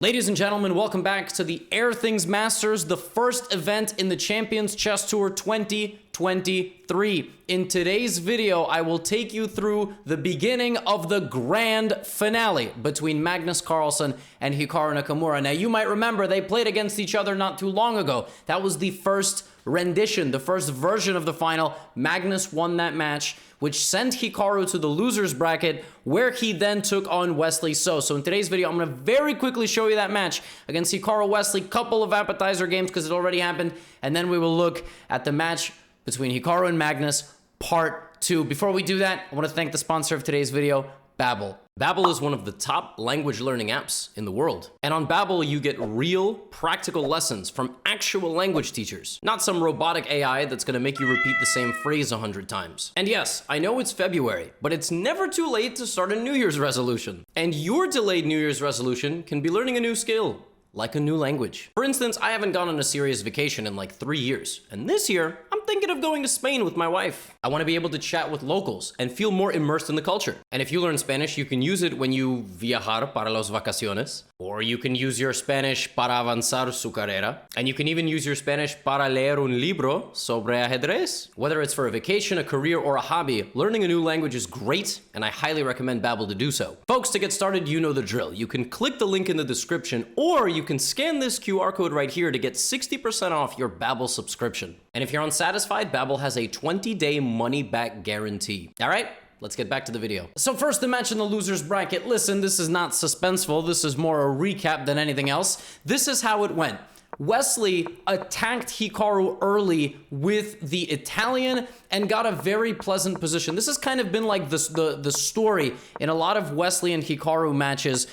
Ladies and gentlemen, welcome back to the Air Things Masters, the first event in the Champions Chess Tour 2023. In today's video, I will take you through the beginning of the grand finale between Magnus Carlsen and Hikaru Nakamura. Now, you might remember they played against each other not too long ago. That was the first rendition, the first version of the final. Magnus won that match, which sent Hikaru to the losers bracket, where he then took on Wesley So. So in today's video, I'm going to very quickly show you that match against Hikaru Wesley, couple of appetizer games because it already happened, and then we will look at the match between Hikaru and Magnus, part 2. Before we do that, I want to thank the sponsor of today's video, Babbel. Babbel is one of the top language learning apps in the world. And on Babbel, you get real, practical lessons from actual language teachers, not some robotic AI that's gonna make you repeat the same phrase 100 times. And yes, I know it's February, but it's never too late to start a New Year's resolution. And your delayed New Year's resolution can be learning a new skill, like a new language. For instance, I haven't gone on a serious vacation in like 3 years. And this year, I'm thinking of going to Spain with my wife. I want to be able to chat with locals and feel more immersed in the culture. And if you learn Spanish, you can use it when you viajar para las vacaciones, or you can use your Spanish para avanzar su carrera, and you can even use your Spanish para leer un libro sobre ajedrez. Whether it's for a vacation, a career, or a hobby, learning a new language is great, and I highly recommend Babbel to do so. Folks, to get started, you know the drill. You can click the link in the description, or you can scan this QR code right here to get 60% off your Babbel subscription. And if you're unsatisfied, Babbel has a 20-day money-back guarantee. All right, let's get back to the video. So first, the match in the losers bracket. Listen, this is not suspenseful. This is more a recap than anything else. This is how it went. Wesley attacked Hikaru early with the Italian and got a very pleasant position. This has kind of been like the story in a lot of Wesley and Hikaru matches.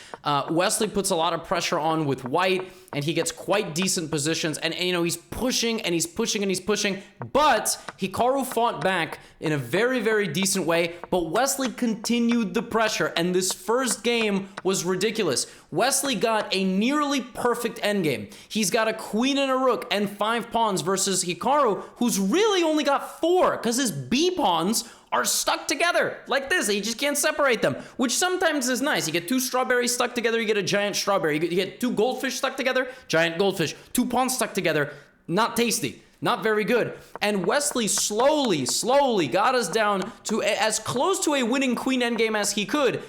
Wesley puts a lot of pressure on with white, and he gets quite decent positions. And you know, he's pushing and he's pushing and he's pushing. But Hikaru fought back in a very, very decent way. But Wesley continued the pressure. And this first game was ridiculous. Wesley got a nearly perfect endgame. He's got a queen and a rook and 5 pawns versus Hikaru, who's really only got 4 because his B pawns are stuck together like this. You just can't separate them, which sometimes is nice. You get 2 strawberries stuck together, you get a giant strawberry. You get 2 goldfish stuck together, giant goldfish. 2 pawns stuck together, not tasty. Not very good. And Wesley slowly got us down to as close to a winning queen endgame as he could.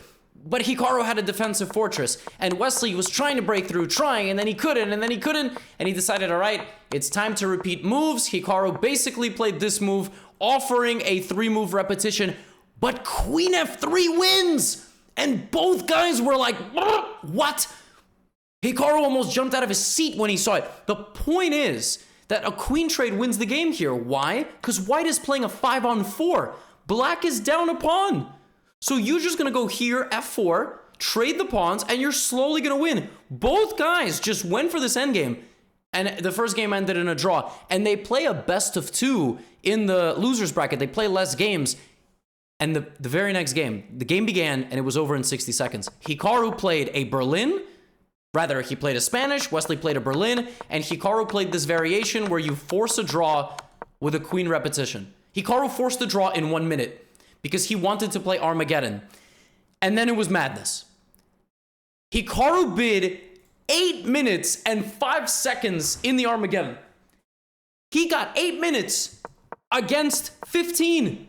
But Hikaru had a defensive fortress, and Wesley was trying to break through, and then he couldn't, and he decided, all right, it's time to repeat moves. Hikaru basically played this move, offering a 3-move repetition, but Queen F3 wins! And both guys were like, what? Hikaru almost jumped out of his seat when he saw it. The point is that a queen trade wins the game here. Why? Because white is playing a 5-on-4. Black is down a pawn. So you're just going to go here, F4, trade the pawns, and you're slowly going to win. Both guys just went for this endgame, and the first game ended in a draw. And they play a best of 2 in the losers bracket. They play less games. And the very next game, the game began, and it was over in 60 seconds. Hikaru played a Berlin. Rather, he played a Spanish, Wesley played a Berlin, and Hikaru played this variation where you force a draw with a queen repetition. Hikaru forced the draw in 1 minute. Because he wanted to play Armageddon. And then it was madness. Hikaru bid 8 minutes and 5 seconds in the Armageddon. He got 8 minutes against 15.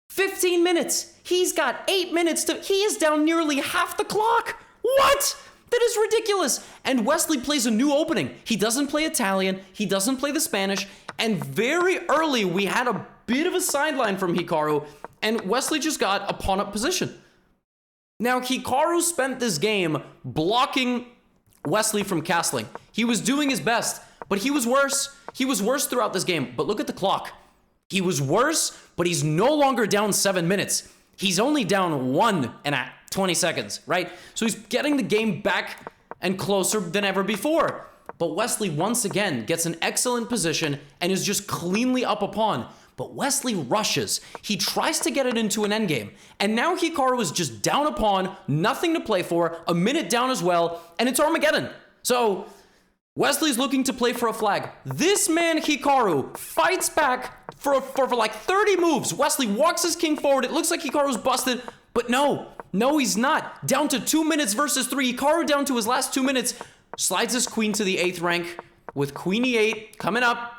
15 minutes. He's got 8 minutes to... He is down nearly half the clock. What? That is ridiculous. And Wesley plays a new opening. He doesn't play Italian. He doesn't play the Spanish. And very early, we had a bit of a sideline from Hikaru, and Wesley just got a pawn-up position. Now, Hikaru spent this game blocking Wesley from castling. He was doing his best, but he was worse. He was worse throughout this game. But look at the clock. He was worse, but he's no longer down 7 minutes. He's only down 1 and 20 seconds, right? So he's getting the game back and closer than ever before. But Wesley once again gets an excellent position and is just cleanly up a pawn. But Wesley rushes. He tries to get it into an endgame. And now Hikaru is just down a pawn, nothing to play for, a minute down as well, and it's Armageddon. So Wesley's looking to play for a flag. This man, Hikaru, fights back for like 30 moves. Wesley walks his king forward. It looks like Hikaru's busted, but no, he's not. Down to 2 minutes versus 3. Hikaru down to his last 2 minutes. Slides his queen to the 8th rank with queen e8 coming up.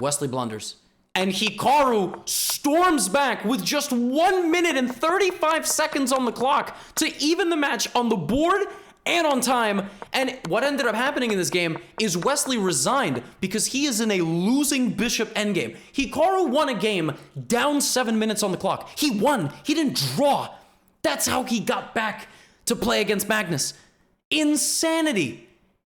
Wesley blunders. And Hikaru storms back with just 1 minute and 35 seconds on the clock to even the match on the board and on time. And what ended up happening in this game is Wesley resigned because he is in a losing bishop endgame. Hikaru won a game down 7 minutes on the clock. He won. He didn't draw. That's how he got back to play against Magnus. Insanity.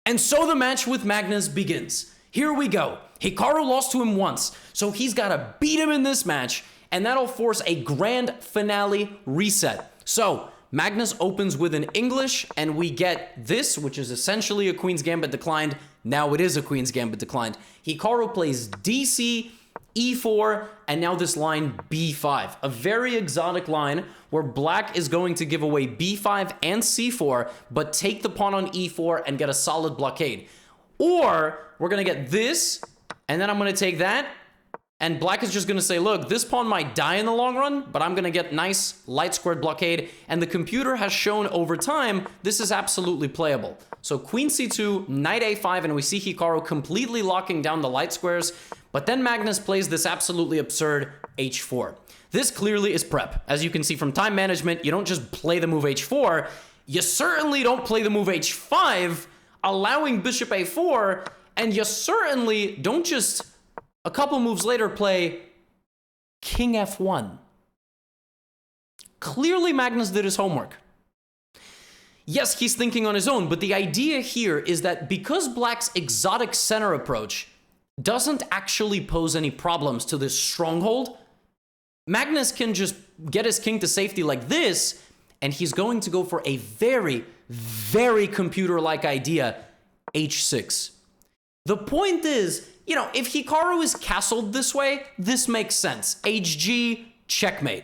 And so the match with Magnus begins. Here we go. Hikaru lost to him once, so he's got to beat him in this match, and that'll force a grand finale reset. So Magnus opens with an English, and we get this, which is essentially a Queen's Gambit declined. Now it is a Queen's Gambit declined. Hikaru plays DC, E4, and now this line B5. A very exotic line where Black is going to give away B5 and C4, but take the pawn on E4 and get a solid blockade. Or we're going to get this, and then I'm going to take that, and Black is just going to say, look, this pawn might die in the long run, but I'm going to get nice light squared blockade, and the computer has shown over time this is absolutely playable. So Queen C2, Knight A5, and we see Hikaru completely locking down the light squares, but then Magnus plays this absolutely absurd H4. This clearly is prep. As you can see from time management, you don't just play the move H4, you certainly don't play the move H5, allowing bishop A4, and you certainly don't just, a couple moves later, play king F1. Clearly Magnus did his homework. Yes, he's thinking on his own, but the idea here is that because Black's exotic center approach doesn't actually pose any problems to this stronghold, Magnus can just get his king to safety like this, and he's going to go for a very, very computer-like idea, H6. The point is, you know, if Hikaru is castled this way, this makes sense. HG, checkmate.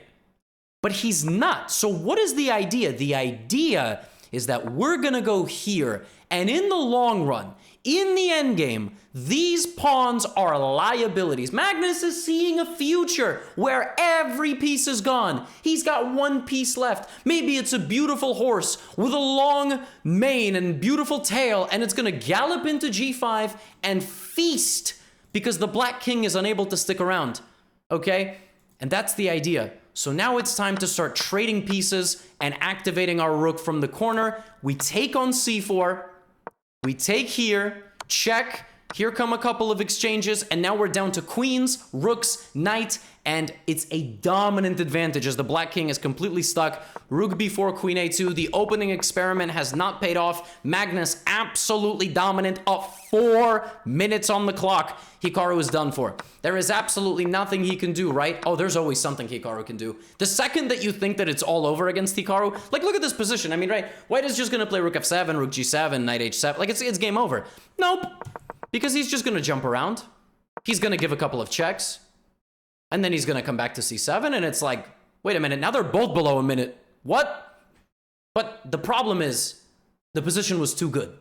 But he's not. So what is the idea? The idea is that we're gonna go here, and in the long run, in the endgame, these pawns are liabilities. Magnus is seeing a future where every piece is gone. He's got one piece left. Maybe it's a beautiful horse with a long mane and beautiful tail, and it's gonna gallop into G5 and feast because the Black King is unable to stick around, okay? And that's the idea. So now it's time to start trading pieces and activating our rook from the corner. We take on C4, we take here, check, here come a couple of exchanges, and now we're down to queens, rooks, knight, and it's a dominant advantage as the Black King is completely stuck. Rook b4, queen a2, the opening experiment has not paid off. Magnus absolutely dominant, up 4 minutes on the clock. Hikaru is done for. There is absolutely nothing he can do, right? Oh, there's always something Hikaru can do. The second that you think that it's all over against Hikaru, like look at this position. I mean, right, White is just gonna play rook f7, rook g7, knight h7, like it's game over. Nope, because he's just gonna jump around. He's gonna give a couple of checks. And then he's going to come back to c7, and it's like, wait a minute, now they're both below a minute. What? But the problem is, the position was too good.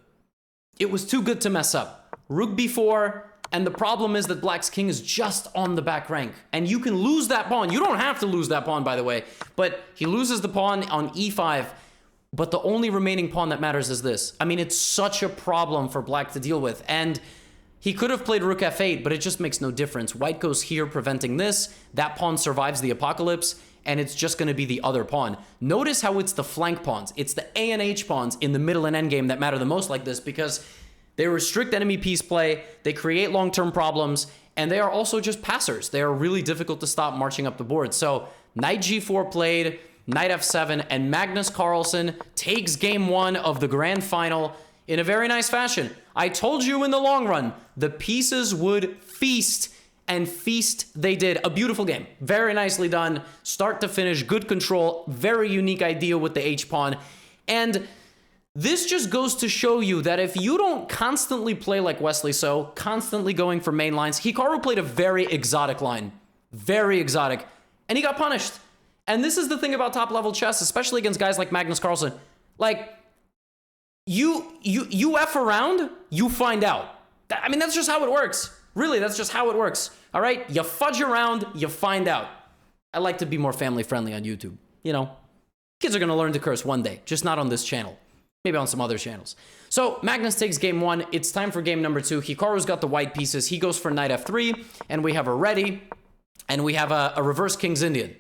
It was too good to mess up. Rook b4, and the problem is that Black's king is just on the back rank. And you can lose that pawn. You don't have to lose that pawn, by the way. But he loses the pawn on e5, but the only remaining pawn that matters is this. I mean, it's such a problem for Black to deal with. And he could have played rook f8, but it just makes no difference. White goes here, preventing this. That pawn survives the apocalypse, and it's just going to be the other pawn. Notice how it's the flank pawns. It's the A and H pawns in the middle and endgame that matter the most like this, because they restrict enemy piece play, they create long-term problems, and they are also just passers. They are really difficult to stop marching up the board. So knight g4 played, knight f7, and Magnus Carlsen takes game 1 of the grand final in a very nice fashion. I told you in the long run, the pieces would feast, and feast they did. A beautiful game. Very nicely done. Start to finish, good control, very unique idea with the H-pawn. And this just goes to show you that if you don't constantly play like Wesley So, constantly going for main lines, Hikaru played a very exotic line. Very exotic. And he got punished. And this is the thing about top-level chess, especially against guys like Magnus Carlsen. Like, you F around, you find out. I mean, that's just how it works. Really, that's just how it works. All right? You fudge around, you find out. I like to be more family-friendly on YouTube. You know, kids are going to learn to curse one day, just not on this channel. Maybe on some other channels. So Magnus takes game 1. It's time for game number 2. Hikaru's got the white pieces. He goes for knight f3, and we have a ready, and we have a reverse King's Indian.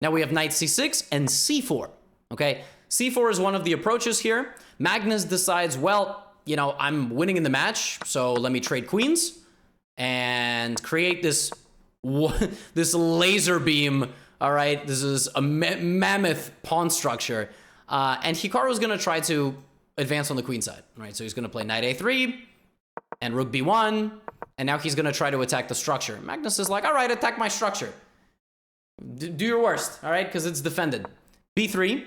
Now we have knight c6 and c4, okay? c4 is one of the approaches here. Magnus decides, well, you know, I'm winning in the match, so let me trade queens and create this, this laser beam, all right? This is a mammoth pawn structure. And Hikaru's going to try to advance on the queen side, right? So he's going to play knight a3 and rook b1, and now he's going to try to attack the structure. Magnus is like, all right, attack my structure. Do your worst, all right? Because it's defended. b3,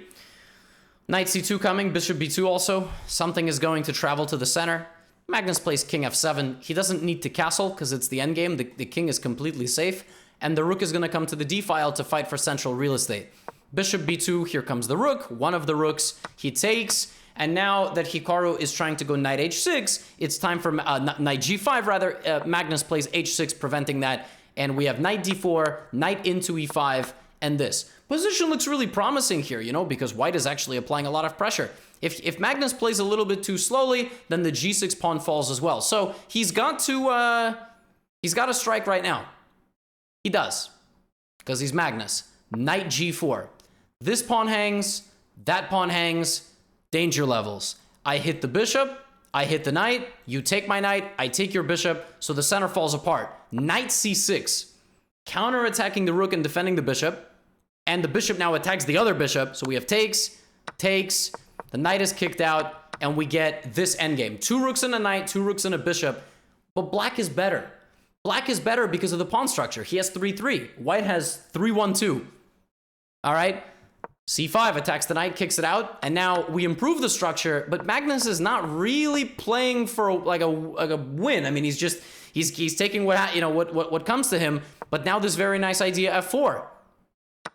knight c2 coming, bishop b2 also. Something is going to travel to the center. Magnus plays king f7. He doesn't need to castle because it's the endgame. The king is completely safe. And the rook is going to come to the d file to fight for central real estate. Bishop b2, here comes the rook, one of the rooks, he takes, and now that Hikaru is trying to go knight h6, it's time for knight g5 rather. Magnus plays h6, preventing that, and we have knight d4, knight into e5, and this. Position looks really promising here, you know, because white is actually applying a lot of pressure. If Magnus plays a little bit too slowly, then the g6 pawn falls as well. So he's got to strike right now. He does, because he's Magnus. Knight g4. This pawn hangs, that pawn hangs, danger levels. I hit the bishop, I hit the knight, you take my knight, I take your bishop, so the center falls apart. Knight c6, counter-attacking the rook and defending the bishop, and the bishop now attacks the other bishop, so we have takes, the knight is kicked out, and we get this endgame. 2 rooks and a knight, 2 rooks and a bishop, but black is better. Black is better because of the pawn structure. He has 3-3, white has 3-1-2. All right, c5 attacks the knight, kicks it out, and now we improve the structure, but Magnus is not really playing for like a win. I mean, he's taking what comes to him, but now this very nice idea f4.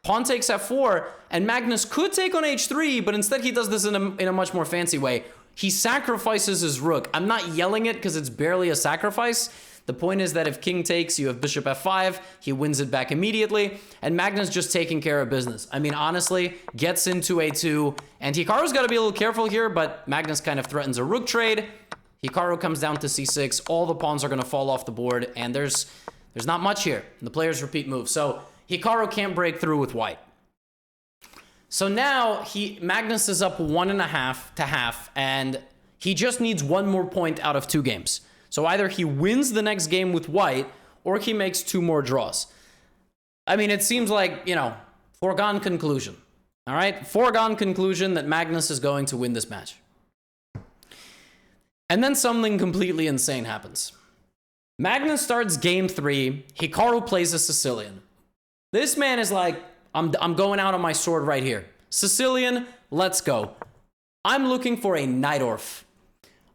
Pawn takes f4, and Magnus could take on h3, but instead he does this in a much more fancy way. He sacrifices his rook. I'm not yelling it because it's barely a sacrifice. The point is that if king takes, you have bishop f5, he wins it back immediately, and Magnus just taking care of business. I mean, honestly, gets into a2, and Hikaru's got to be a little careful here, but Magnus kind of threatens a rook trade. Hikaru comes down to c6, all the pawns are going to fall off the board, and there's not much here. The players repeat moves, so Hikaru can't break through with white. So now Magnus is up 1.5 to half, and he just needs 1 more point out of 2 games. So either he wins the next game with white, or he makes 2 more draws. I mean, it seems like, you know, foregone conclusion. All right? Foregone conclusion that Magnus is going to win this match. And then something completely insane happens. Magnus starts game 3. Hikaru plays a Sicilian. This man is like, I'm going out on my sword right here. Sicilian, let's go. I'm looking for a Najdorf.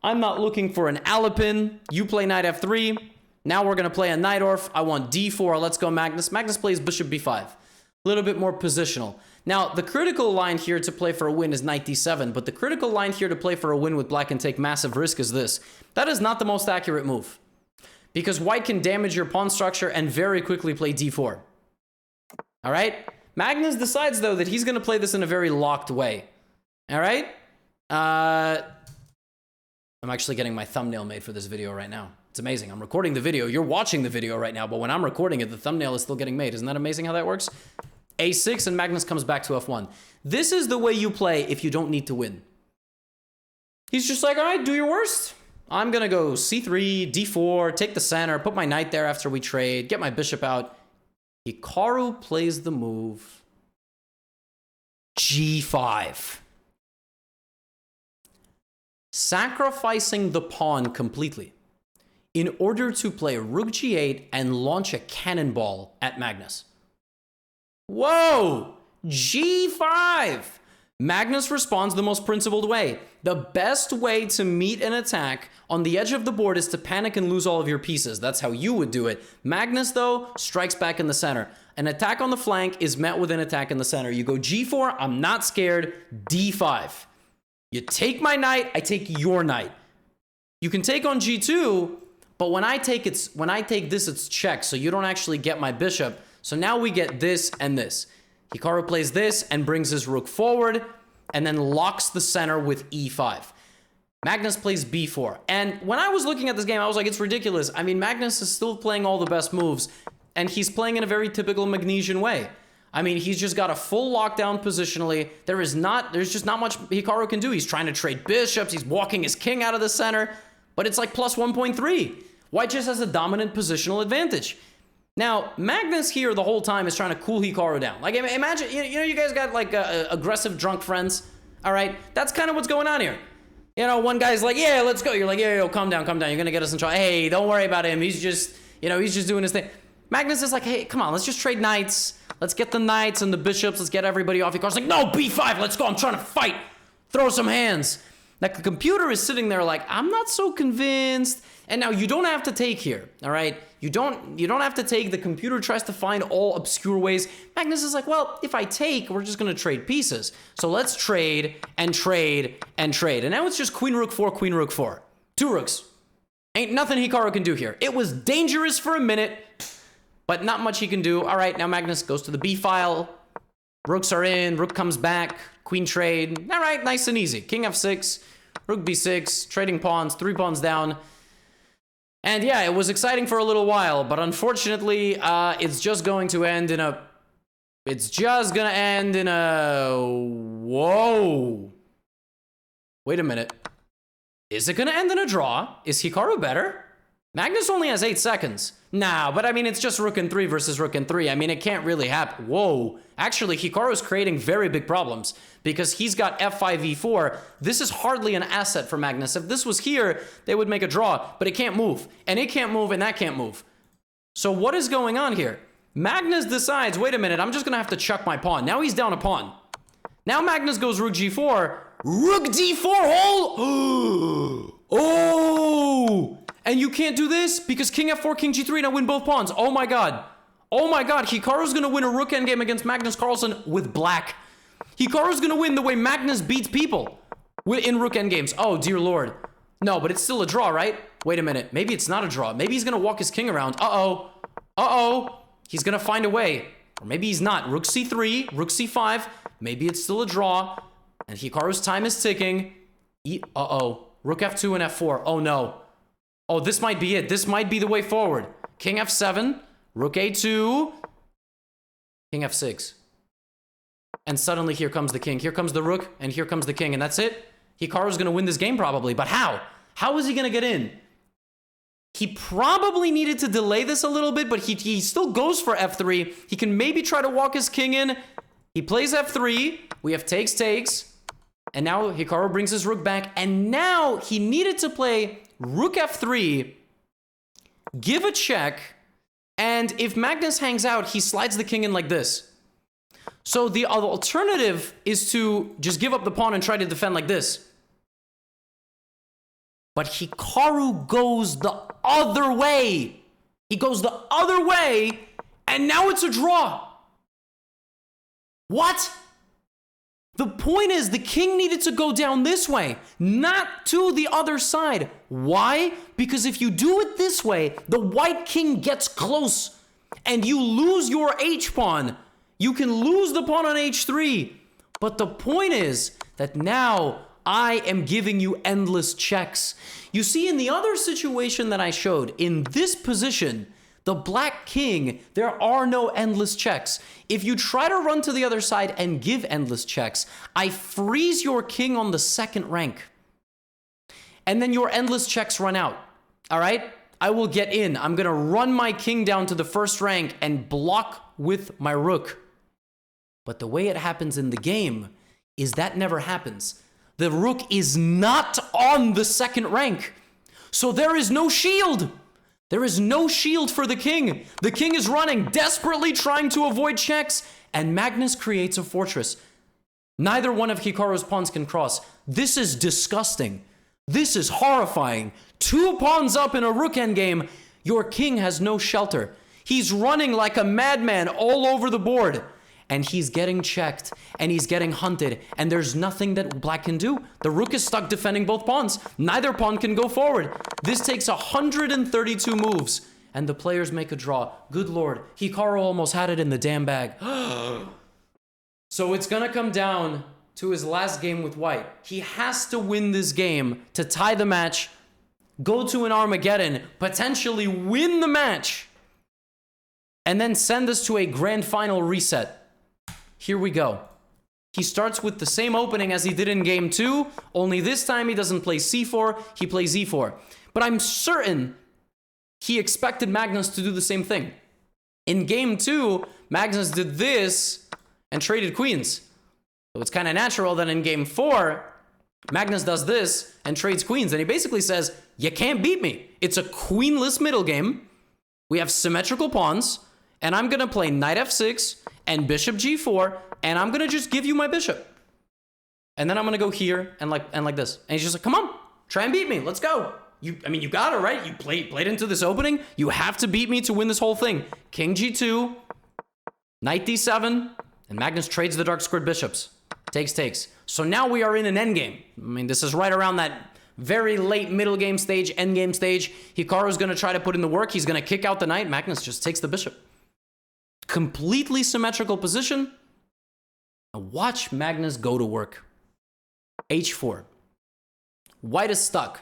I'm not looking for an Alapin. You play knight f3. Now we're going to play a Najdorf. I want d4. Let's go, Magnus. Magnus plays bishop b5. A little bit more positional. Now, the critical line here to play for a win is knight d7, but the critical line here to play for a win with black and take massive risk is this. That is not the most accurate move, because white can damage your pawn structure and very quickly play d4. All right? Magnus decides, though, that he's going to play this in a very locked way. All right? I'm actually getting my thumbnail made for this video right now. It's amazing. I'm recording the video. You're watching the video right now, but when I'm recording it, the thumbnail is still getting made. Isn't that amazing how that works? A6, and Magnus comes back to f1. This is the way you play if you don't need to win. He's just like, all right, do your worst. I'm going to go c3, d4, take the center, put my knight there after we trade, get my bishop out. Hikaru plays the move g5. Sacrificing the pawn completely in order to play rook g8 and launch a cannonball at Magnus. Whoa! g5! Magnus responds the most principled way. The best way to meet an attack on the edge of the board is to panic and lose all of your pieces. That's how you would do it. Magnus, though, strikes back in the center. An attack on the flank is met with an attack in the center. You go g4, I'm not scared, d5. You take my knight, I take your knight. You can take on g2, but when I take this, it's check, so you don't actually get my bishop. So now we get this and this. Hikaru plays this and brings his rook forward. and then locks the center with e5. Magnus plays b4. And when I was looking at this game, I was like, it's ridiculous. I mean, Magnus is still playing all the best moves, and he's playing in a very typical Magnesian way. I mean, he's just got a full lockdown positionally. There's just not much Hikaru can do. He's trying to trade bishops. He's walking his king out of the center, but it's like plus 1.3. White just has a dominant positional advantage. Now, Magnus here the whole time is trying to cool Hikaru down. Like, imagine, you know, you guys got like aggressive drunk friends, all right? That's kind of what's going on here. You know, one guy's like, yeah, let's go. You're like, yeah, yo, calm down. You're going to get us in trouble. Hey, don't worry about him. He's just, you know, he's just doing his thing. Magnus is like, hey, come on, let's just trade knights. Let's get the knights and the bishops. Let's get everybody off. Hikaru's like, no, b5, let's go. I'm trying to fight. Throw some hands. Like, the computer is sitting there like, I'm not so convinced. And now you don't have to take here, all right? You don't have to take. The computer tries to find all obscure ways. Magnus is like, well, if I take, we're just going to trade pieces. So let's trade and trade and trade. And now it's just queen, rook 4, queen, rook 4. 2 rooks. Ain't nothing Hikaru can do here. It was dangerous for a minute, but not much he can do. All right, now Magnus goes to the B file. Rooks are in. Rook comes back. Queen trade. All right, nice and easy. King F6. Rook B6. Trading pawns. 3 pawns down. And yeah, it was exciting for a little while, but unfortunately, it's just going to end in a... Whoa. Wait a minute. Is it going to end in a draw? Is Hikaru better? Magnus only has 8 seconds. Nah, but I mean, it's just rook and 3 versus rook and 3. I mean, it can't really happen. Whoa. Actually, Hikaru's creating very big problems because he's got f5, e4. This is hardly an asset for Magnus. If this was here, they would make a draw, but it can't move. And it can't move, and that can't move. So what is going on here? Magnus decides, wait a minute, I'm just going to have to chuck my pawn. Now he's down a pawn. Now Magnus goes rook g4. Rook d4 hole! Oh! And you can't do this because king f4, king g3, and I win both pawns. Oh my god. Oh my god, Hikaru's gonna win a rook endgame against Magnus Carlsen with black. Hikaru's gonna win the way Magnus beats people in rook endgames. Oh, dear lord. No, but it's still a draw, right? Wait a minute. Maybe it's not a draw. Maybe he's gonna walk his king around. Uh-oh. Uh-oh. He's gonna find a way. Or maybe he's not. Rook c3, rook c5. Maybe it's still a draw. And Hikaru's time is ticking. Uh-oh. Rook f2 and f4. Oh, no. Oh, this might be it. This might be the way forward. King f7, rook a2, king f6. And suddenly here comes the king. Here comes the rook, and here comes the king. And that's it. Hikaru's going to win this game probably. But how? How is he going to get in? He probably needed to delay this a little bit, but he still goes for f3. He can maybe try to walk his king in. He plays f3. We have takes, takes. And now Hikaru brings his rook back. And now he needed to play rook f3, give a check, and if Magnus hangs out, he slides the king in like this. So the alternative is to just give up the pawn and try to defend like this. But Hikaru goes the other way. He goes the other way, and now it's a draw. What? The point is, the king needed to go down this way, not to the other side. Why? Because if you do it this way, the white king gets close, and you lose your h-pawn. You can lose the pawn on h3. But the point is that now I am giving you endless checks. You see, in the other situation that I showed, in this position, the black king, there are no endless checks. If you try to run to the other side and give endless checks, I freeze your king on the second rank. And then your endless checks run out. All right? I will get in. I'm going to run my king down to the first rank and block with my rook. But the way it happens in the game is that never happens. The rook is not on the second rank. So there is no shield. There is no shield for the king. The king is running, desperately trying to avoid checks, and Magnus creates a fortress. Neither one of Hikaru's pawns can cross. This is disgusting. This is horrifying. 2 pawns up in a rook endgame. Your king has no shelter. He's running like a madman all over the board. And he's getting checked, and he's getting hunted, and there's nothing that black can do. The rook is stuck defending both pawns. Neither pawn can go forward. This takes 132 moves, and the players make a draw. Good lord, Hikaru almost had it in the damn bag. So it's gonna come down to his last game with white. He has to win this game to tie the match, go to an Armageddon, potentially win the match, and then send us to a grand final reset. Here we go. He starts with the same opening as he did in game 2, only this time he doesn't play c4, he plays e4. But I'm certain he expected Magnus to do the same thing. In game 2, Magnus did this and traded queens. So it's kind of natural that in game 4, Magnus does this and trades queens. And he basically says, you can't beat me. It's a queenless middle game. We have symmetrical pawns. And I'm going to play knight f6 and bishop g4. And I'm going to just give you my bishop. And then I'm going to go here and like this. And he's just like, come on, try and beat me. Let's go. You got it, right? You played into this opening. You have to beat me to win this whole thing. King g2, knight d7, and Magnus trades the dark squared bishops. Takes. So now we are in an endgame. I mean, this is right around that very late middle game stage, endgame stage. Hikaru's going to try to put in the work. He's going to kick out the knight. Magnus just takes the bishop. Completely symmetrical position. Now watch Magnus go to work. h4. White is stuck.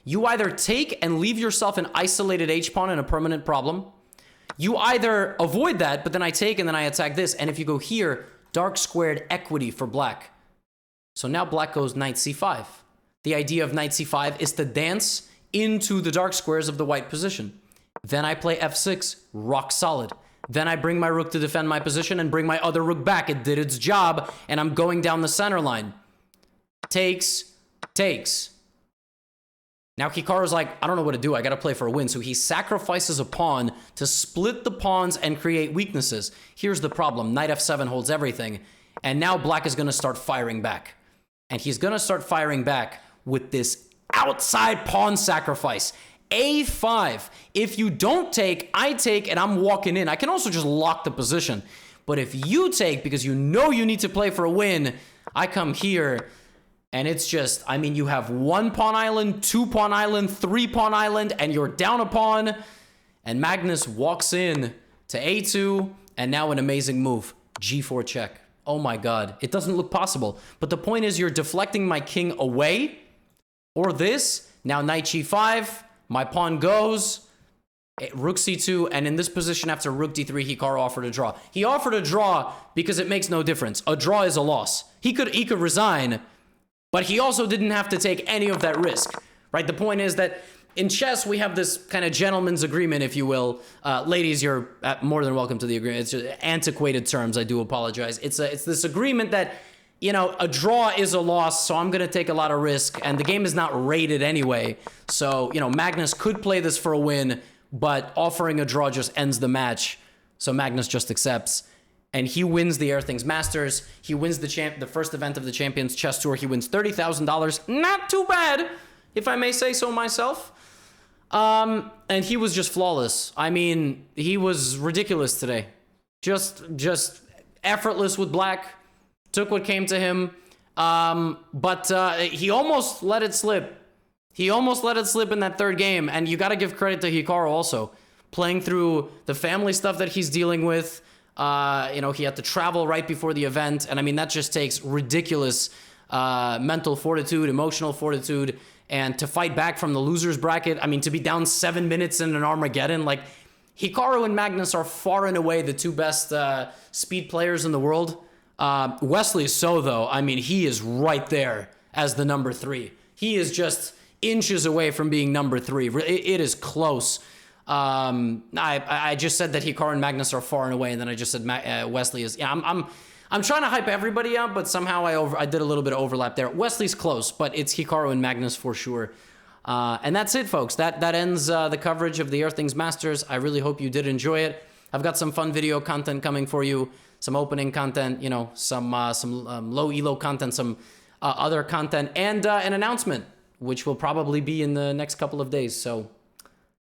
You either take and leave yourself an isolated h-pawn in a permanent problem. You either avoid that, but then I take and then I attack this. And if you go here, dark squared equity for black. So now black goes knight c5. The idea of knight c5 is to dance into the dark squares of the white position. Then I play f6, rock solid. Then I bring my rook to defend my position and bring my other rook back. It did its job, and I'm going down the center line. Takes. Now Hikaru's like, I don't know what to do. I got to play for a win. So he sacrifices a pawn to split the pawns and create weaknesses. Here's the problem. Knight f7 holds everything. And now black is going to start firing back. And he's going to start firing back with this outside pawn sacrifice. a5. If you don't take, I take, and I'm walking in. I can also just lock the position. But if you take, because you know you need to play for a win, I come here. And it's just, I mean, you have 1 pawn island, 2 pawn island, 3 pawn island, and you're down a pawn. And Magnus walks in to a2, and now an amazing move, g4 check. Oh my god, it doesn't look possible. But the point is you're deflecting my king away, or this. Now knight g5, my pawn goes, rook c2, and in this position after rook d3, Hikaru offered a draw. He offered a draw because it makes no difference. A draw is a loss. He could resign, but he also didn't have to take any of that risk, right? The point is that in chess, we have this kind of gentleman's agreement, if you will. Ladies, you're more than welcome to the agreement. It's just antiquated terms. I do apologize. It's this agreement that, you know, a draw is a loss, so I'm going to take a lot of risk, and the game is not rated anyway. So, you know, Magnus could play this for a win, but offering a draw just ends the match. So Magnus just accepts. And he wins the Air Things Masters. He wins the first event of the Champions Chess Tour. He wins $30,000. Not too bad, if I may say so myself. And he was just flawless. I mean, he was ridiculous today. Just effortless with black. Took what came to him. But he almost let it slip. He almost let it slip in that third game. And you got to give credit to Hikaru also. Playing through the family stuff that he's dealing with. You know, he had to travel right before the event. And I mean, that just takes ridiculous mental fortitude, emotional fortitude. And to fight back from the loser's bracket, I mean, to be down 7 minutes in an Armageddon, like Hikaru and Magnus are far and away the 2 best speed players in the world. Wesley is so, though. I mean, he is right there as the number 3. He is just inches away from being number 3. It is close. I just said that Hikaru and Magnus are far and away, and then I just said Wesley is. Yeah, I'm trying to hype everybody up, but somehow I did a little bit of overlap there. Wesley's close, but it's Hikaru and Magnus for sure. And that's it, folks. That ends the coverage of the Air Things Masters. I really hope you did enjoy it. I've got some fun video content coming for you, some opening content, you know, some low elo content, some other content, and an announcement, which will probably be in the next couple of days. So,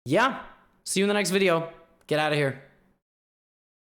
yeah. See you in the next video. Get out of here.